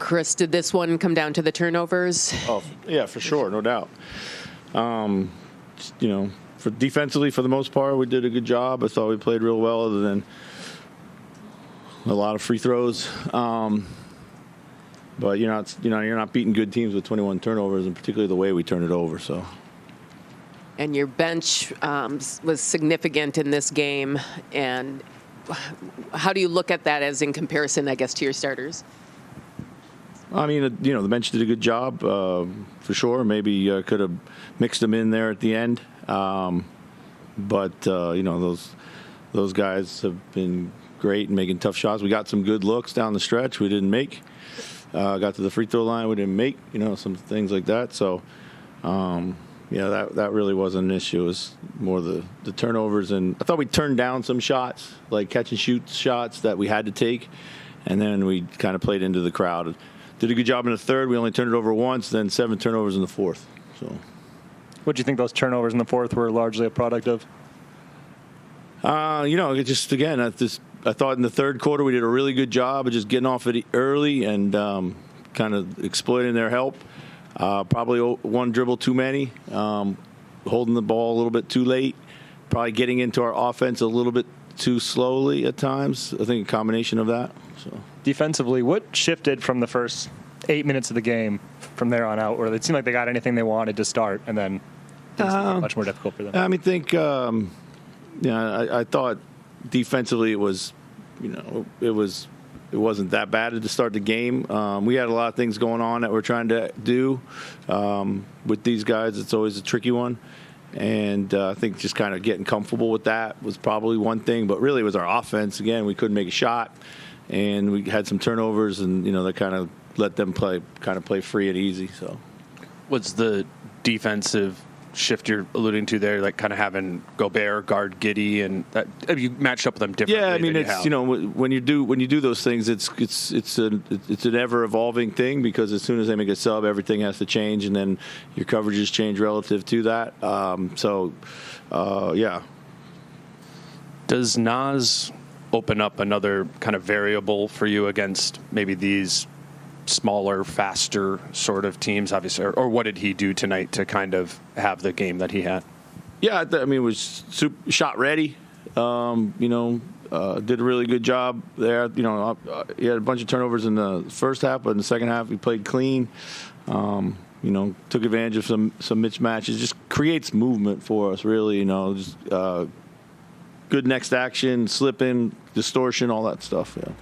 Chris, did this one come down to the turnovers? Oh, yeah, for sure, no doubt. For defensively, for the most part, we did a good job. I thought we played real well, other than a lot of free throws. But you're not beating good teams with 21 turnovers, and particularly the way we turn it over. So. And your bench was significant in this game. And how do you look at that as in comparison, I guess, to your starters? I mean, the bench did a good job for sure. Maybe could have mixed them in there at the end. But those guys have been great in making tough shots. We got some good looks down the stretch we didn't make. Got to the free throw line we didn't make, some things like that. So, that really wasn't an issue. It was more the turnovers. And I thought we turned down some shots, like catch and shoot shots that we had to take. And then we kind of played into the crowd. Did a good job in the third. We only turned it over once, then 7 turnovers in the fourth. So, what do you think those turnovers in the fourth were largely a product of? It just, again, I thought in the third quarter we did a really good job of just getting off it early and kind of exploiting their help. Probably one dribble too many, holding the ball a little bit too late, probably getting into our offense a little bit too slowly at times. I think a combination of that. So. Defensively, what shifted from the first 8 minutes of the game from there on out, where it seemed like they got anything they wanted to start, and then things were much more difficult for them? I thought defensively it was, it wasn't that bad to start the game. We had a lot of things going on that we're trying to do with these guys. It's always a tricky one. And I think just kind of getting comfortable with that was probably one thing. But really it was our offense. Again, we couldn't make a shot. And we had some turnovers, and, that kind of let them play free and easy. So, what's the defensive shift you're alluding to there, like kind of having Gobert guard Giddey, and that you matched up with them differently? Yeah, I mean, it's when you do those things, it's an ever evolving thing, because as soon as they make a sub, everything has to change, and then your coverages change relative to that. Yeah. Does Nas open up another kind of variable for you against maybe these smaller, faster sort of teams, obviously, or what did he do tonight to kind of have the game that he had? Yeah, it was shot ready. Did a really good job there. He had a bunch of turnovers in the first half, but in the second half he played clean. Took advantage of some mismatches. Just creates movement for us, really. Just good next action, slipping, distortion, all that stuff. Yeah.